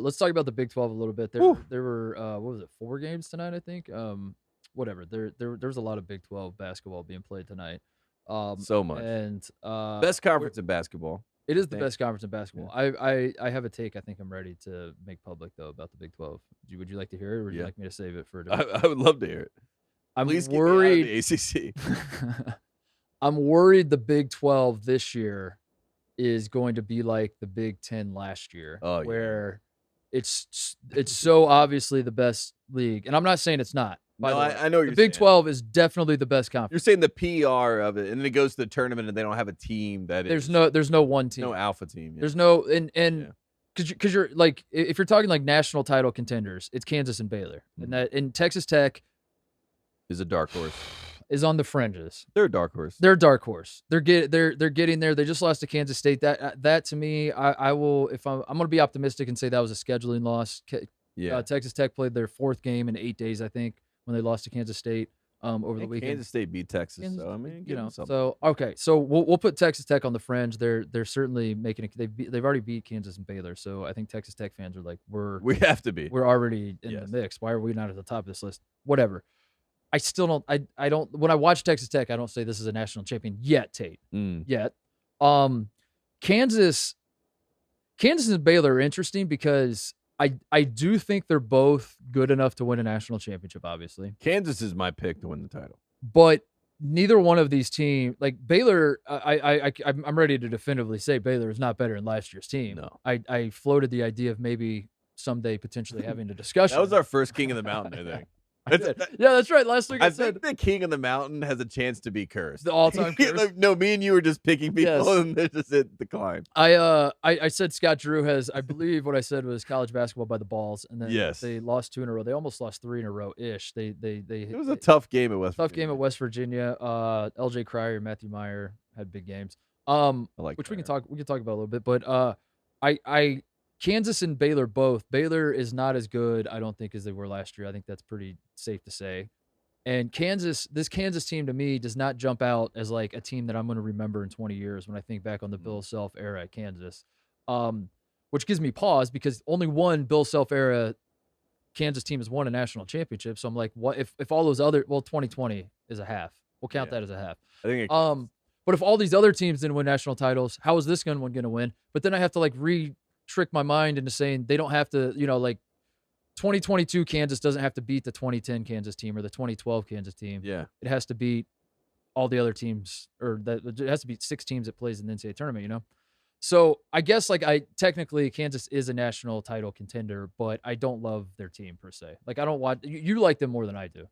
Let's talk about the Big 12 a little bit. There, Whew. there were what was it, 4 games tonight? I think. Whatever. There was a lot of Big 12 basketball being played tonight. So much. And Best conference in basketball, it I is the think. best conference in basketball. Yeah. I have a take. I think I'm ready to make public though about the Big 12. Would you like to hear it, or would you Yeah. like me to save it for? I would love to hear it. I'm Please get me out of worried. the ACC. I'm worried the Big 12 this year is going to be like the Big 10 last year, Oh, yeah. where it's so obviously the best league. And I'm not saying it's not. By No, the way. I know what The you're Big saying. 12 is definitely the best You're conference. saying the PR of it, and then it goes to the tournament, and they don't have a team that There's is no one team. no alpha team. Yeah. There's no and Yeah. because you're like, if you're talking like national title contenders, it's Kansas and Baylor, and Texas Tech Is a dark horse. is on the fringes. They're a dark horse. They're a dark horse. They're getting there. They just lost to Kansas State. That to me, I will, if I'm going to be optimistic and say that was a scheduling loss. Yeah. Texas Tech played their 4th game in 8 days, I think, when they lost to Kansas State over the weekend. Kansas State beat Texas, Kansas, so I mean, you know, something. so okay, so we'll put Texas Tech on the fringe. They're certainly making it. They've already beat Kansas and Baylor, so I think Texas Tech fans are like, We have to be. we're already in Yes. the mix. Why are we not at the top of this list? Whatever. I still don't. I don't. When I watch Texas Tech, I don't say this is a national champion yet, Tate. Yet. Kansas and Baylor are interesting because I do think they're both good enough to win a national championship, obviously. Kansas is my pick to win the title. But neither one of these teams, like Baylor, I'm ready to definitively say Baylor is not better than last year's team. No. I floated the idea of maybe someday potentially having a discussion. That was our first King of the Mountain, I think. Yeah, that's right. Last week I said think the King of the Mountain has a chance to be cursed. the all-time curse. Like, no, me and you were just picking people, Yes. and they just hit decline. I said Scott Drew has, I believe what I said was college basketball by the balls, and then Yes. they lost 2 in a row. They almost lost 3 in a row ish. It was a tough game at West tough Virginia. game at West Virginia. LJ Cryer, Matthew Meyer had big games. I like Which Cryer. we can talk about a little bit, but I Kansas and Baylor both. Baylor is not as good, I don't think, as they were last year. I think that's pretty safe to say. And this Kansas team to me does not jump out as like a team that I'm going to remember in 20 years when I think back on the Bill Self era at Kansas. Which gives me pause because only one Bill Self era Kansas team has won a national championship. So I'm like, what if all those other, 2020 is a half. We'll count that as a half. I think But if all these other teams didn't win national titles, how is this one going to win? But then I have to like trick my mind into saying they don't have to, like 2022 Kansas doesn't have to beat the 2010 Kansas team or the 2012 Kansas team. Yeah. It has to beat all the other teams, or it has to beat 6 teams that plays in the NCAA tournament, So I guess like technically Kansas is a national title contender, but I don't love their team per se. Like I don't watch. You like them more than I do.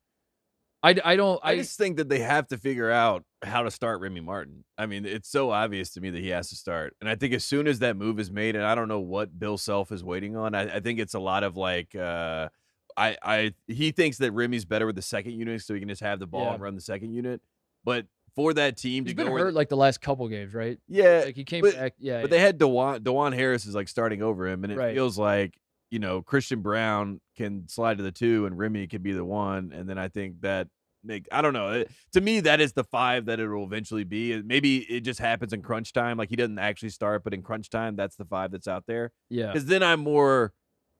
I don't. I just think that they have to figure out how to start Remy Martin. I mean, it's so obvious to me that he has to start. And I think as soon as that move is made, and I don't know what Bill Self is waiting on, I think it's a lot of like, he thinks that Remy's better with the second unit, so he can just have the ball and run the second unit. But for that team He's to been go hurt like the last couple games, right? Yeah. Like he came but, back. Yeah. But they had DeJuan Harris is like starting over him, and it feels like, Christian Brown can slide to the 2 and Remy can be the 1. And then I think that I don't know. To me, that is the 5 that it will eventually be. Maybe it just happens in crunch time. Like he doesn't actually start, but in crunch time, that's the 5 that's out there. Yeah. Because then I'm more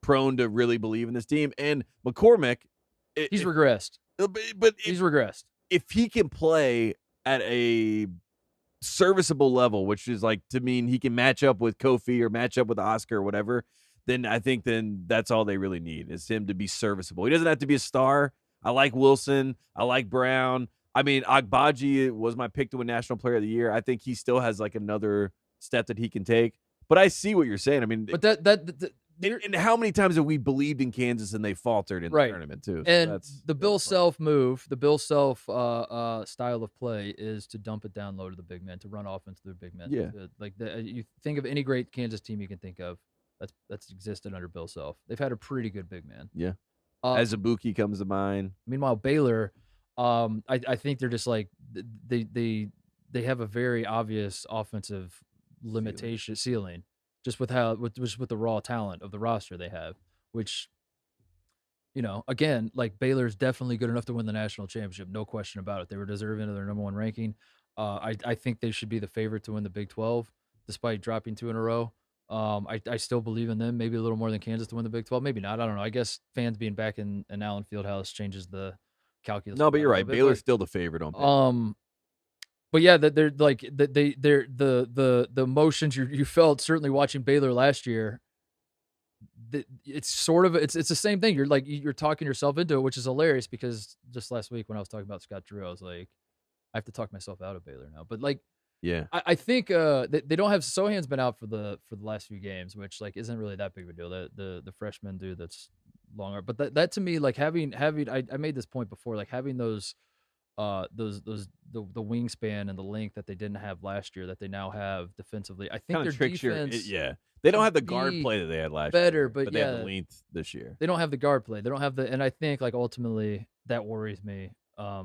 prone to really believe in this team. And McCormick, he's regressed. But he's regressed. If he can play at a serviceable level, which is like to mean he can match up with Kofi or match up with Oscar or whatever, then I think that's all they really need is him to be serviceable. He doesn't have to be a star. I like Wilson. I like Brown. I mean, Agbaji was my pick to win National Player of the Year. I think he still has like another step that he can take. But I see what you're saying. I mean, but and how many times have we believed in Kansas and they faltered in the tournament too? So and the Bill Self move, the Bill Self style of play is to dump it down low to the big men, to run offense to their big men. Yeah. You think of any great Kansas team you can think of that's existed under Bill Self. They've had a pretty good big man. Yeah. As Ibuki comes to mind. Meanwhile, Baylor, I think they're just like they have a very obvious offensive limitation ceiling, just with the raw talent of the roster they have, which again, like Baylor's definitely good enough to win the national championship, no question about it. They were deserving of their number 1 ranking. I think they should be the favorite to win the Big 12, despite dropping 2 in a row. I still believe in them, maybe a little more than Kansas to win the Big 12. Maybe not. I don't know. I guess fans being back in Allen Fieldhouse changes the calculus. No, for but that you're a right. little bit, Baylor's still the favorite on paper. but yeah, that they're like they're the emotions you felt certainly watching Baylor last year. It's sort of it's the same thing. You're like you're talking yourself into it, which is hilarious because just last week when I was talking about Scott Drew, I was like, I have to talk myself out of Baylor now. But like Yeah. I think they don't have Sohan's been out for the last few games, which like isn't really that big of a deal. The freshman dude that's longer, but that to me like having I made this point before, like having those the wingspan and the length that they didn't have last year that they now have defensively. I think Kind their of tricks defense yeah. They don't could have the guard be play that they had last better, year, but they have yeah, the length this year. they don't have the guard play. They don't have the, and I think like ultimately that worries me. I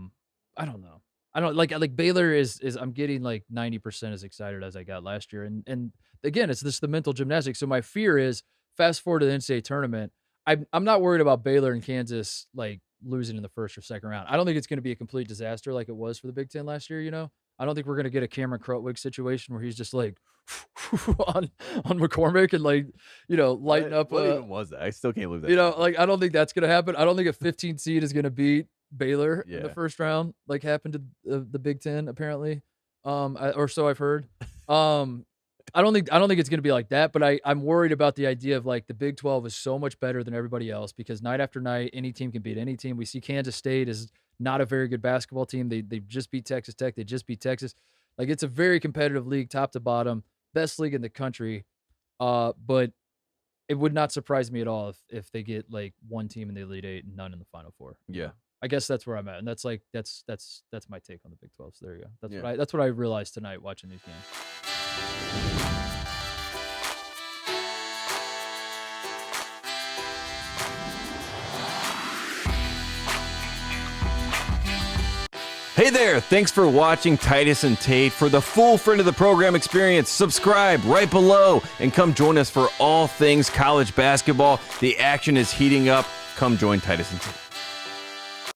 don't know. I don't like Baylor is I'm getting like 90% as excited as I got last year. And again, it's just the mental gymnastics. So my fear is fast forward to the NCAA tournament. I'm not worried about Baylor and Kansas like losing in the first or second round. I don't think it's going to be a complete disaster like it was for the Big Ten last year. I don't think we're going to get a Cameron Krutwig situation where he's just like on McCormick and like, lighting up. What even was that? I still can't believe that. Like I don't think that's going to happen. I don't think a 15 seed is going to beat Baylor in the Yeah. first round, like happened to the Big Ten apparently, or so I've heard. I don't think it's going to be like that, but I'm worried about the idea of like the Big 12 is so much better than everybody else because night after night, any team can beat any team. We see Kansas State is not a very good basketball team. They just beat Texas Tech. They just beat Texas. Like it's a very competitive league, top to bottom, best league in the country. But it would not surprise me at all if they get like one team in the Elite Eight and none in the Final Four. Yeah. I guess that's where I'm at, and that's like that's my take on the Big 12. So there you go. Yeah. That's what I realized tonight watching these games. Hey there, thanks for watching Titus and Tate. For the full friend of the program experience, subscribe right below and come join us for all things college basketball. The action is heating up. Come join Titus and Tate.